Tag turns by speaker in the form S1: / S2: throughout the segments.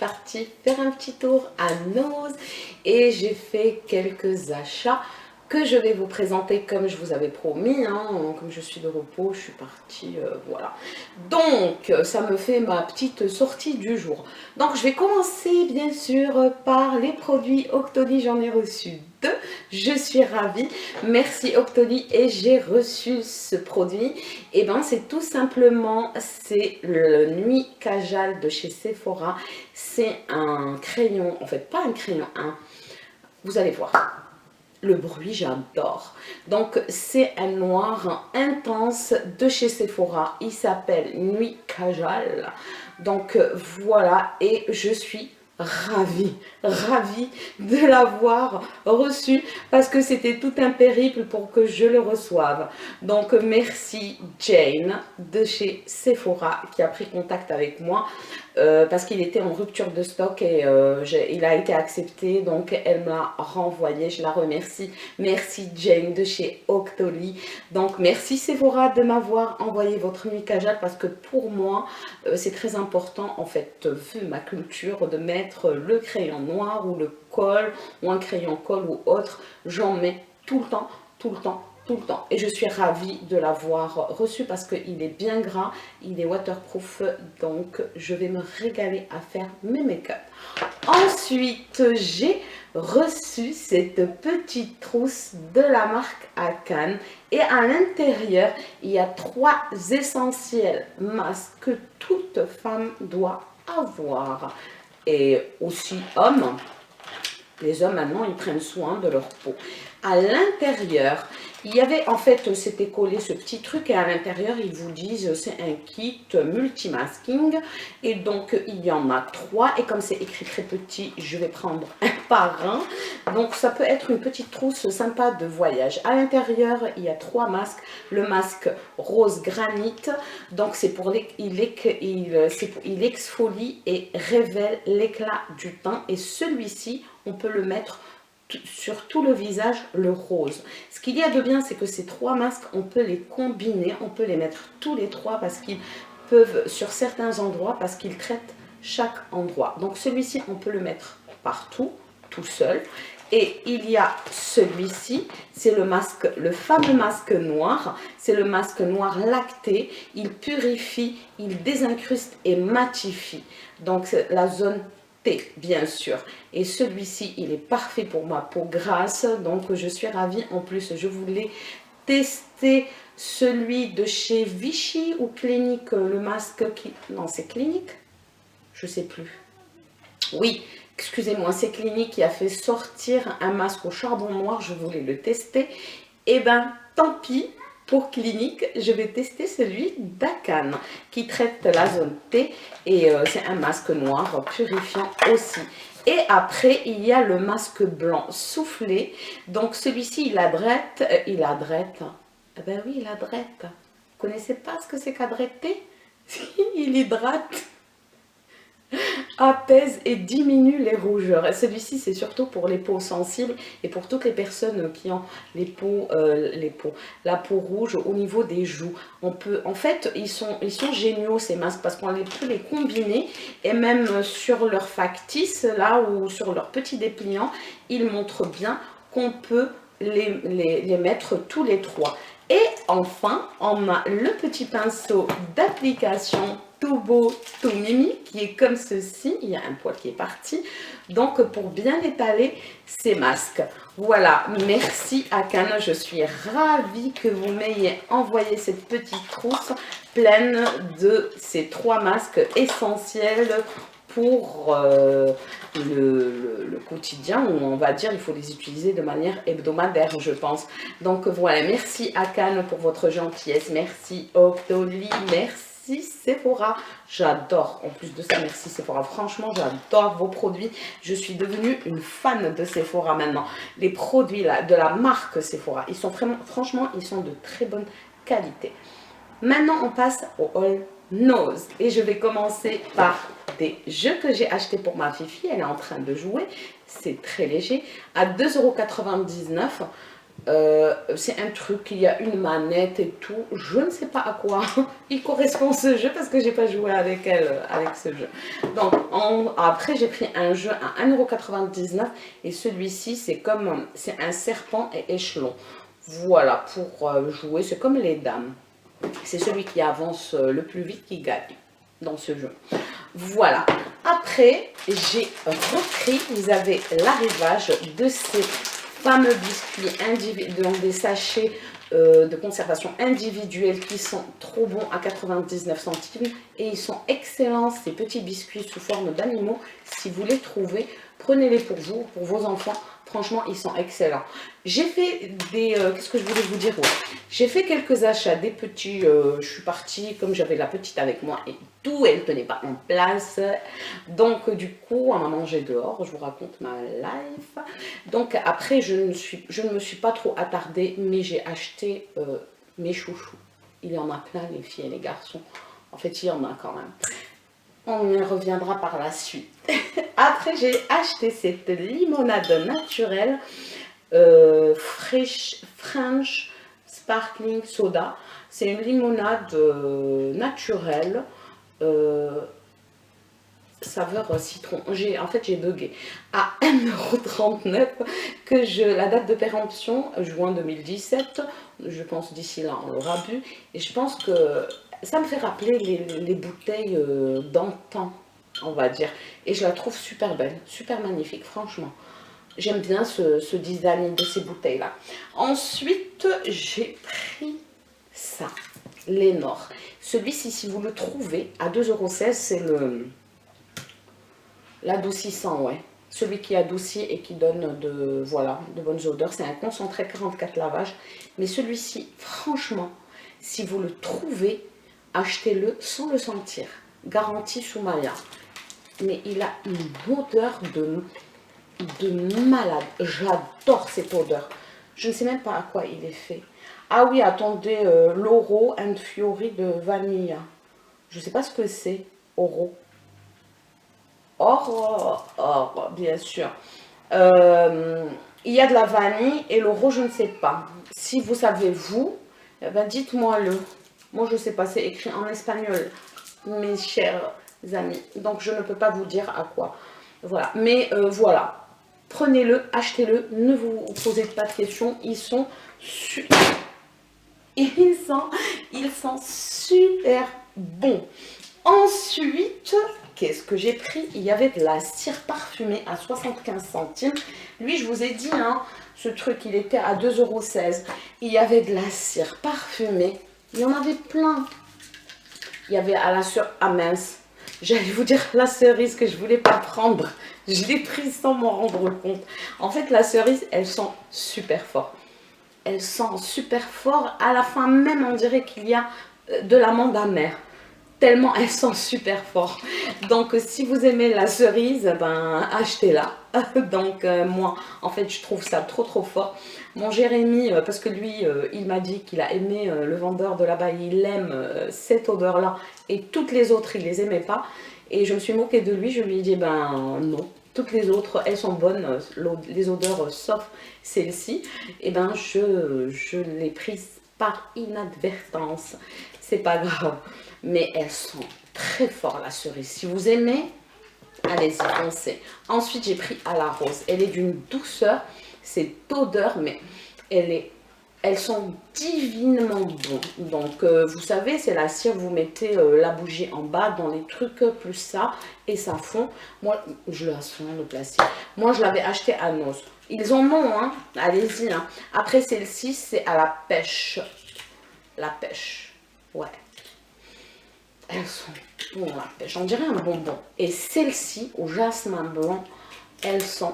S1: partie faire un petit tour à Nose et j'ai fait quelques achats que je vais vous présenter comme je vous avais promis, hein. Comme je suis de repos, je suis partie, voilà. Donc, ça me fait ma petite sortie du jour. Donc, je vais commencer bien sûr par les produits Octoly, j'en ai reçu deux, je suis ravie, merci Octoly et j'ai reçu ce produit, et ben c'est tout simplement, c'est le Nuit Kajal de chez Sephora, c'est un crayon, en fait pas un crayon, vous allez voir. Le bruit, j'adore. Donc, c'est un noir intense de chez Sephora. Il s'appelle Nuit Kajal. Donc, voilà. Et je suis ravie de l'avoir reçu parce que c'était tout un périple pour que je le reçoive. Donc, merci Jane de chez Sephora qui a pris contact avec moi. Parce qu'il était en rupture de stock et il a été accepté, donc elle me l'a renvoyé, je la remercie. Merci Jane de chez Octoly. Donc merci Sephora de m'avoir envoyé votre Nuit Kajal parce que pour moi c'est très important, en fait, vu ma culture, de mettre le crayon noir ou le col ou un crayon colle ou autre. J'en mets tout le temps, tout le temps, tout le temps, et je suis ravie de l'avoir reçu parce qu'il est bien gras, il est waterproof, donc je vais me régaler à faire mes make-up. Ensuite, j'ai reçu cette petite trousse de la marque Akan et à l'intérieur il y a 3 essentiels masques que toute femme doit avoir, et aussi hommes. Les hommes maintenant ils prennent soin de leur peau. À l'intérieur, il y avait, en fait, c'était collé ce petit truc, et à l'intérieur ils vous disent c'est un kit multimasking, et donc il y en a 3, et comme c'est écrit très petit, je vais prendre un par un. Donc ça peut être une petite trousse sympa de voyage. À l'intérieur il y a 3 masques. Le masque rose granit, donc c'est pour il exfolie et révèle l'éclat du teint, et celui-ci on peut le mettre sur tout le visage, le rose. Ce qu'il y a de bien, c'est que ces 3 masques, on peut les combiner, on peut les mettre tous les 3 parce qu'ils peuvent, sur certains endroits, parce qu'ils traitent chaque endroit. Donc celui-ci, on peut le mettre partout, tout seul. Et il y a celui-ci, c'est le masque, le fameux masque noir. C'est le masque noir lacté. Il purifie, il désincruste et matifie. Donc la zone T, bien sûr. Et celui-ci, il est parfait pour ma peau grasse, donc je suis ravie. En plus, je voulais tester celui de chez Vichy ou Clinique, le masque qui... Non, c'est Clinique, je sais plus. Oui, excusez-moi, c'est Clinique qui a fait sortir un masque au charbon noir. Je voulais le tester. Et ben, tant pis. Pour Clinique, je vais tester celui d'Akan qui traite la zone T, et c'est un masque noir purifiant aussi. Et après, il y a le masque blanc soufflé. Donc celui-ci, il adrette. Eh ben oui, il adrette. Vous connaissez pas ce que c'est qu'adretter? Il hydrate, apaise et diminue les rougeurs. Et celui-ci, c'est surtout pour les peaux sensibles et pour toutes les personnes qui ont la peau rouge au niveau des joues. En fait, ils sont géniaux ces masques parce qu'on peut les combiner, et même sur leur factice là ou sur leur petit dépliant, ils montrent bien qu'on peut les mettre tous les 3. Et enfin, on a le petit pinceau d'application tout beau, tout mimi, qui est comme ceci. Il y a un poil qui est parti. Donc, pour bien étaler ces masques. Voilà, merci Akan. Je suis ravie que vous m'ayez envoyé cette petite trousse pleine de ces 3 masques essentiels pour le quotidien, où on va dire il faut les utiliser de manière hebdomadaire, je pense. Donc voilà, merci Akan pour votre gentillesse, merci Octoly, merci Sephora, j'adore, en plus de ça, merci Sephora, franchement j'adore vos produits, je suis devenue une fan de Sephora maintenant. Les produits là, de la marque Sephora, ils sont vraiment, franchement, ils sont de très bonne qualité. Maintenant on passe au haul Nose, et je vais commencer par des jeux que j'ai achetés pour ma fifi. Elle est en train de jouer, c'est très léger, à 2,99 €. C'est un truc, il y a une manette et tout. Je ne sais pas à quoi il correspond ce jeu parce que j'ai pas joué avec elle, avec ce jeu. Donc après j'ai pris un jeu à 1,99 € et celui-ci c'est un serpent et échelon. Voilà, pour jouer, c'est comme les dames. C'est celui qui avance le plus vite qui gagne dans ce jeu. Voilà. Après, j'ai repris, vous avez l'arrivage de ces fameux biscuits dans des sachets de conservation individuelle qui sont trop bons à 99 centimes. Et ils sont excellents, ces petits biscuits sous forme d'animaux. Si vous les trouvez, prenez-les pour vous, pour vos enfants. Franchement, ils sont excellents. J'ai fait des... qu'est-ce que je voulais vous dire? Ouais. J'ai fait quelques achats, des petits... je suis partie, comme j'avais la petite avec moi et tout, elle ne tenait pas en place. Donc, du coup, on a mangé dehors. Je vous raconte ma life. Donc, après, je ne me suis pas trop attardée, mais j'ai acheté mes chouchous. Il y en a plein, les filles et les garçons. En fait, il y en a quand même. On y reviendra par la suite. Après, j'ai acheté cette limonade naturelle French Sparkling Soda. C'est une limonade naturelle, saveur citron. En fait, j'ai bugué. À 1,39 €, la date de péremption, juin 2017. Je pense d'ici là, on l'aura bu. Et je pense que ça me fait rappeler les bouteilles d'antan, on va dire. Et je la trouve super belle, super magnifique, franchement. J'aime bien ce design de ces bouteilles-là. Ensuite, j'ai pris ça, Lénore. Celui-ci, si vous le trouvez, à 2,16 €, c'est l'adoucissant, ouais. Celui qui adoucit et qui donne de bonnes odeurs. C'est un concentré 44 lavages. Mais celui-ci, franchement, si vous le trouvez, achetez-le sans le sentir. Garantie Soumaya. Mais il a une odeur de malade. J'adore cette odeur. Je ne sais même pas à quoi il est fait. Ah oui, attendez, l'Oro and Fiori de vanille. Je ne sais pas ce que c'est, Oro. Or, bien sûr. Il y a de la vanille et l'Oro, je ne sais pas. Si vous savez, vous, eh ben, dites-moi-le. Moi, je ne sais pas, c'est écrit en espagnol, mes chers amis. Donc, je ne peux pas vous dire à quoi. Voilà, mais voilà. Prenez-le, achetez-le, ne vous posez pas de questions. Ils sont super bons. Ensuite, qu'est-ce que j'ai pris? Il y avait de la cire parfumée à 75 centimes. Lui, je vous ai dit, hein, ce truc, il était à 2,16 €. Il y avait de la cire parfumée. Il y en avait plein. Il y avait à la cire... Ah mince, j'allais vous dire la cerise que je ne voulais pas prendre. Je l'ai prise sans m'en rendre compte. En fait, la cerise, elles sont super fortes. Elles sont super fortes. À la fin même, on dirait qu'il y a de l'amande amère. Tellement elles sont super fortes. Donc, si vous aimez la cerise, ben, achetez-la. Donc, moi, en fait, je trouve ça trop fort. Mon Jérémy, parce que lui, il m'a dit qu'il a aimé le vendeur de là-bas. Il aime cette odeur-là. Et toutes les autres, il les aimait pas. Et je me suis moquée de lui, je lui ai dit, ben non, toutes les autres, elles sont bonnes, les odeurs, sauf celle-ci. Et ben je l'ai prise par inadvertance, c'est pas grave. Mais elles sont très fortes, la cerise. Si vous aimez, allez-y, foncez. Ensuite, j'ai pris à la rose. Elle est d'une douceur, cette odeur, mais elles sont divinement bonnes. Donc, vous savez, c'est la cire, vous mettez la bougie en bas dans les trucs, plus ça, et ça fond. Moi, je la sens, le plastique. Moi, je l'avais acheté à Noz. Ils en ont, hein. Allez-y, hein. Après, celle-ci, c'est à la pêche. La pêche, ouais. Elles sont bonnes, la pêche. On dirait un bonbon. Et celle-ci, au jasmin blanc, elles sont...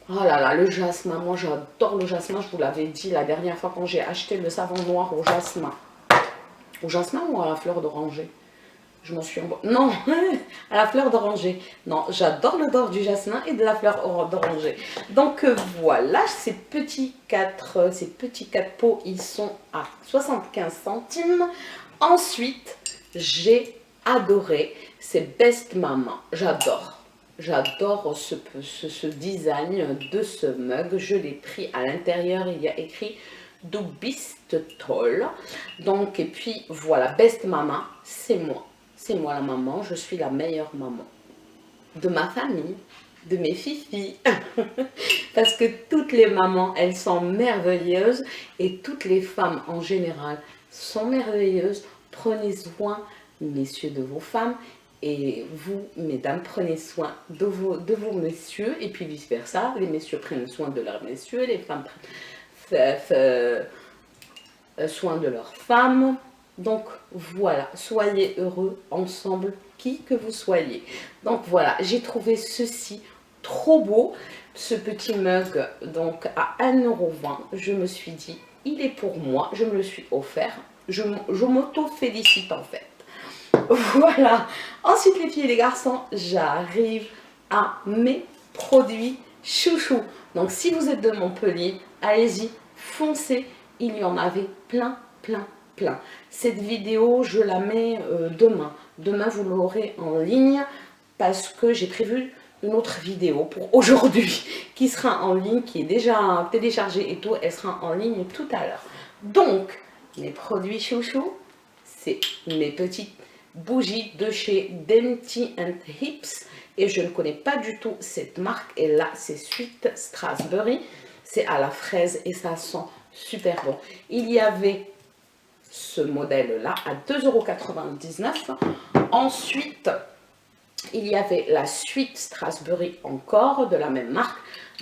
S1: Oh là là, le jasmin, moi j'adore le jasmin, je vous l'avais dit la dernière fois quand j'ai acheté le savon noir au jasmin. Au jasmin ou à la fleur d'oranger? Je m'en suis... Non, à la fleur d'oranger. Non, j'adore l'odeur du jasmin et de la fleur d'oranger. Donc voilà, ces petits 4 pots, ils sont à 75 centimes. Ensuite, j'ai adoré ces Best Maman. J'adore. J'adore ce design de ce mug. Je l'ai pris à l'intérieur. Il y a écrit Do Beast Tall. Donc, et puis voilà, Best Mama, c'est moi. C'est moi la maman. Je suis la meilleure maman de ma famille, de mes filles. Parce que toutes les mamans, elles sont merveilleuses. Et toutes les femmes en général sont merveilleuses. Prenez soin, messieurs, de vos femmes. Et vous, mesdames, prenez soin de vos messieurs, et puis vice-versa. Les messieurs prennent soin de leurs messieurs, les femmes prennent soin de leurs femmes. Donc voilà, soyez heureux ensemble, qui que vous soyez. Donc voilà, j'ai trouvé ceci trop beau, ce petit mug, donc à 1,20 €. Je me suis dit, il est pour moi, je me le suis offert. Je m'auto-félicite en fait. Voilà. Ensuite, les filles et les garçons, j'arrive à mes produits chouchou. Donc, si vous êtes de Montpellier, allez-y, foncez. Il y en avait plein, plein, plein. Cette vidéo, je la mets demain. Demain, vous l'aurez en ligne parce que j'ai prévu une autre vidéo pour aujourd'hui qui sera en ligne, qui est déjà téléchargée et tout. Elle sera en ligne tout à l'heure. Donc, mes produits chouchou, c'est mes petites bougies de chez Dainty and Hips, et je ne connais pas du tout cette marque, et là c'est Sweet Strawberry, c'est à la fraise et ça sent super bon. Il y avait ce modèle là à 2,99 €. Ensuite il y avait la Sweet Strawberry encore de la même marque,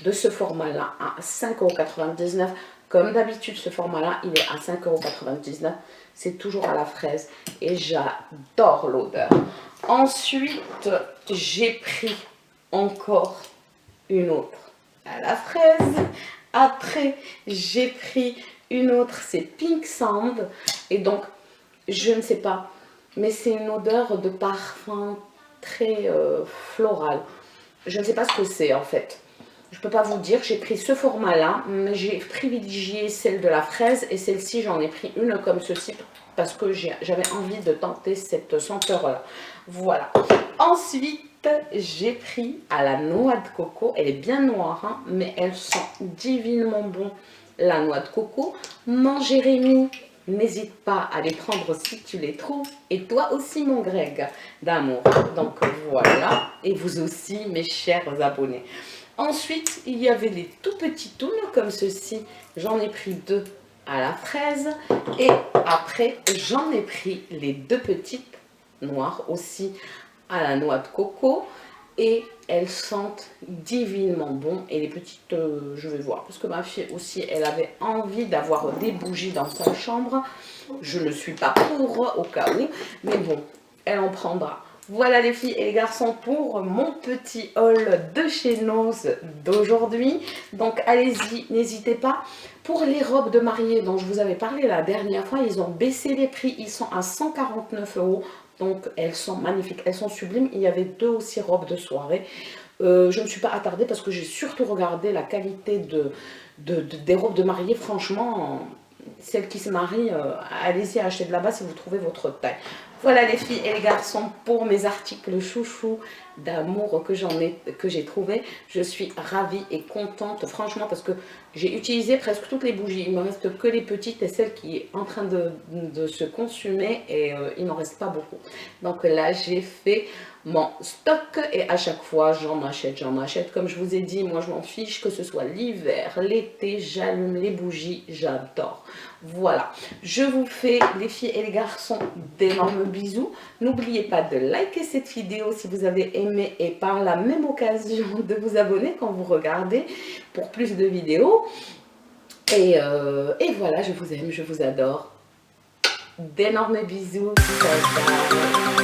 S1: de ce format là à 5,99 €. Comme d'habitude, ce format-là, il est à 5,99 €. C'est toujours à la fraise et j'adore l'odeur. Ensuite, j'ai pris encore une autre à la fraise. Après, j'ai pris une autre, c'est Pink Sand. Et donc, je ne sais pas, mais c'est une odeur de parfum très floral. Je ne sais pas ce que c'est en fait. Je ne peux pas vous dire, j'ai pris ce format-là, mais j'ai privilégié celle de la fraise et celle-ci, j'en ai pris une comme ceci parce que j'avais envie de tenter cette senteur-là. Voilà. Ensuite, j'ai pris à la noix de coco. Elle est bien noire, hein, mais elle sent divinement bon la noix de coco. Mon Jérémy, n'hésite pas à les prendre si tu les trouves. Et toi aussi, mon Greg d'amour. Donc voilà. Et vous aussi, mes chers abonnés. Ensuite, il y avait les tout petits toons comme ceci. J'en ai pris 2 à la fraise. Et après, j'en ai pris les 2 petites noires aussi à la noix de coco. Et elles sentent divinement bon. Et les petites, je vais voir. Parce que ma fille aussi, elle avait envie d'avoir des bougies dans sa chambre. Je ne suis pas pour au cas où. Mais bon, elle en prendra. Voilà les filles et les garçons pour mon petit haul de chez Nose d'aujourd'hui. Donc allez-y, n'hésitez pas. Pour les robes de mariée dont je vous avais parlé la dernière fois, ils ont baissé les prix. Ils sont à 149 €. Donc elles sont magnifiques, elles sont sublimes. Il y avait 2 aussi robes de soirée. Je ne me suis pas attardée parce que j'ai surtout regardé la qualité des robes de mariée. Franchement, celles qui se marient, allez-y acheter de là-bas si vous trouvez votre taille. Voilà les filles et les garçons pour mes articles chouchou d'amour que j'ai trouvé. Je suis ravie et contente franchement parce que j'ai utilisé presque toutes les bougies. Il ne me reste que les petites et celles qui est en train de se consumer et il n'en reste pas beaucoup. Donc là j'ai fait mon stock et à chaque fois j'en achète. Comme je vous ai dit, moi je m'en fiche que ce soit l'hiver, l'été, j'allume les bougies, j'adore. Voilà, je vous fais les filles et les garçons d'énormes bisous. N'oubliez pas de liker cette vidéo si vous avez aimé et par la même occasion de vous abonner quand vous regardez pour plus de vidéos. Et voilà, je vous aime, je vous adore. D'énormes bisous. Ciao, ciao.